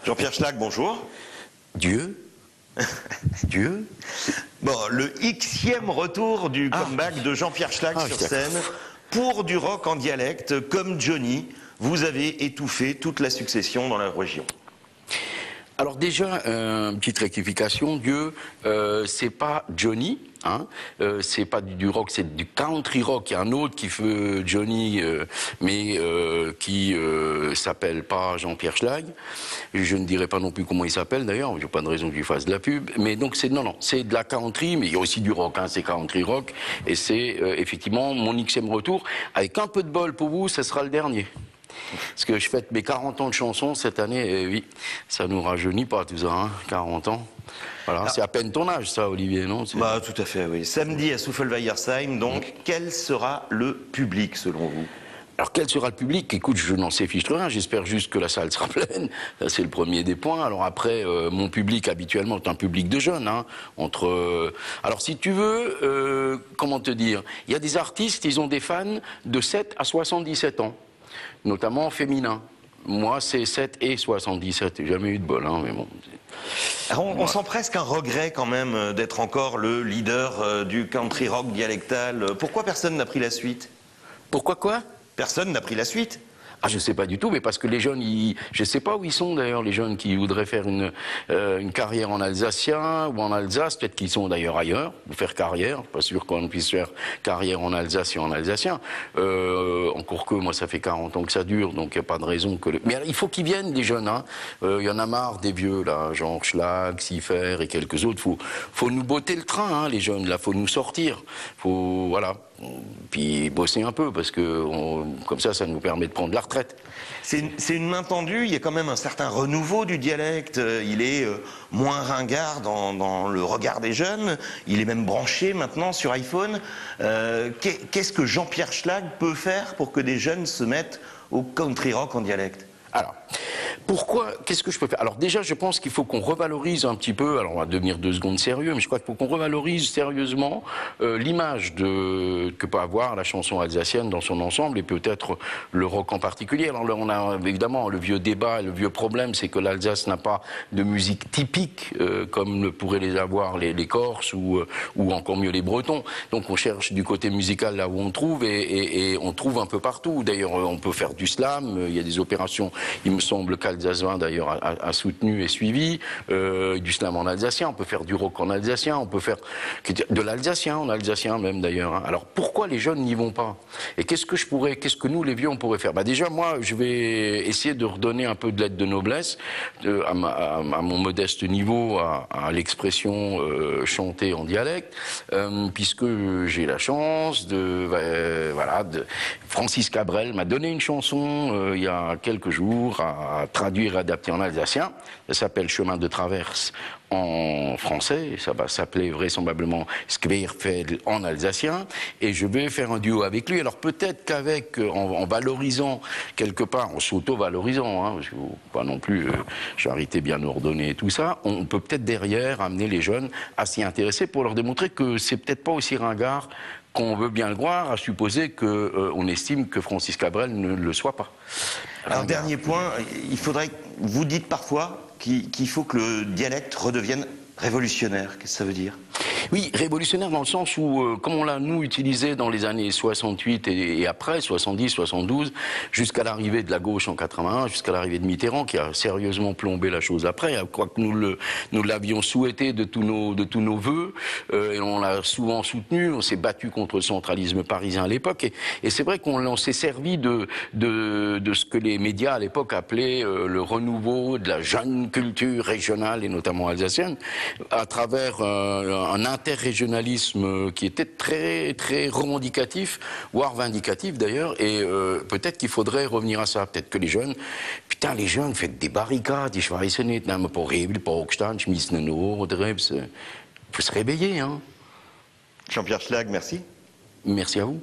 Jean-Pierre Schlag, bonjour. Dieu. Dieu. Bon, le Xème retour du comeback de Jean-Pierre Schlag sur scène pour du rock en dialecte, comme Johnny. Vous avez étouffé toute la succession dans la région. Alors déjà, petite rectification, Dieu, c'est pas Johnny, hein, c'est pas du rock, c'est du country rock. Il y a un autre qui fait Johnny, mais qui s'appelle pas Jean-Pierre Schlag. Je ne dirai pas non plus comment il s'appelle d'ailleurs, il n'y a pas de raison que je fasse de la pub. Mais donc c'est non, c'est de la country, mais il y a aussi du rock, hein, c'est country rock. Et c'est effectivement mon Xème retour. Avec un peu de bol pour vous, ce sera le dernier. Parce que je fête mes 40 ans de chansons cette année, et oui, ça nous rajeunit pas tout ça, hein, 40 ans. Voilà, c'est à peine ton âge ça, Olivier, non? Bah tout à fait, oui. Samedi à Souffelweyersheim, donc, quel sera le public selon vous? Alors quel sera le public? Écoute, je n'en sais fiche rien, j'espère juste que la salle sera pleine, ça c'est le premier des points. Alors après, mon public habituellement est un public de jeunes, hein, alors si tu veux, comment te dire, il y a des artistes, ils ont des fans de 7 à 77 ans. Notamment féminin. Moi, c'est 7 et 77. J'ai jamais eu de bol, hein, mais bon. Alors on sent presque un regret quand même d'être encore le leader du country rock dialectal. Pourquoi personne n'a pris la suite? Pourquoi quoi? Personne n'a pris la suite. Ah, je sais pas du tout, mais parce que les jeunes, je sais pas où ils sont d'ailleurs, les jeunes qui voudraient faire une carrière en alsacien ou en Alsace, peut-être qu'ils sont d'ailleurs ailleurs, ou faire carrière, pas sûr qu'on puisse faire carrière en Alsace et en alsacien. Encore que moi, ça fait 40 ans que ça dure, donc il n'y a pas de raison que... Mais il faut qu'ils viennent, les jeunes, hein. Il y en a marre des vieux, là, genre Schlag, Siffer et quelques autres. Faut nous botter le train, hein, les jeunes, là, faut nous sortir. Faut, voilà. Puis bosser un peu, parce que comme ça nous permet de prendre la retraite. C'est une main tendue, il y a quand même un certain renouveau du dialecte, il est moins ringard dans le regard des jeunes, il est même branché maintenant sur iPhone. Qu'est-ce que Jean-Pierre Schlag peut faire pour que des jeunes se mettent au country rock en dialecte? Alors, pourquoi, qu'est-ce que je peux faire? Alors déjà, je pense qu'il faut qu'on revalorise un petit peu, alors on va devenir 2 secondes sérieux, mais je crois qu'il faut qu'on revalorise sérieusement l'image que peut avoir la chanson alsacienne dans son ensemble, et peut-être le rock en particulier. Alors là, on a évidemment le vieux débat, le vieux problème, c'est que l'Alsace n'a pas de musique typique, comme pourraient les avoir les Corses ou encore mieux les Bretons. Donc on cherche du côté musical là où on trouve, et on trouve un peu partout. D'ailleurs, on peut faire du slam, il y a des opérations. Il me semble qu'Alsace 20 d'ailleurs a soutenu et suivi du slam en alsacien. On peut faire du rock en alsacien, on peut faire de l'alsacien en alsacien même d'ailleurs. Hein. Alors pourquoi les jeunes n'y vont pas? Et qu'est-ce que nous les vieux on pourrait faire? Bah déjà moi je vais essayer de redonner un peu de lettre de noblesse à mon modeste niveau à l'expression chantée en dialecte, puisque j'ai la chance Francis Cabrel m'a donné une chanson il y a quelques jours à traduire et adapter en alsacien. Ça s'appelle Chemin de traverse en français, ça va s'appeler vraisemblablement Skweerfeld en alsacien, et je vais faire un duo avec lui. Alors peut-être qu'avec, en valorisant quelque part, en s'auto-valorisant, hein, parce qu'il ne faut pas non plus charité bien ordonnée et tout ça, on peut peut-être derrière amener les jeunes à s'y intéresser pour leur démontrer que c'est peut-être pas aussi ringard qu'on veut bien le croire, à supposer qu'on estime que Francis Cabrel ne le soit pas. Alors dernier point, il faudrait, vous dites parfois qu'il faut que le dialecte redevienne révolutionnaire. Qu'est-ce que ça veut dire? Oui, révolutionnaire dans le sens où, comme on l'a nous utilisé dans les années 68 et après, 70, 72, jusqu'à l'arrivée de la gauche en 81, jusqu'à l'arrivée de Mitterrand, qui a sérieusement plombé la chose après, quoique nous l'avions souhaité de tous nos voeux, et on l'a souvent soutenu, on s'est battu contre le centralisme parisien à l'époque, et c'est vrai qu'on s'est servi de ce que les médias à l'époque appelaient le renouveau de la jeune culture régionale, et notamment alsacienne, à travers un interrégionalisme qui était très, très revendicatif, voire vindicatif d'ailleurs, et peut-être qu'il faudrait revenir à ça. Peut-être que les jeunes, putain, les jeunes, faites des barricades, ich weiß nicht, nehmen pas Rebel, pas Hochstand, schmissen une ordre, faut se réveiller, hein. Jean-Pierre Schlag, merci. Merci à vous.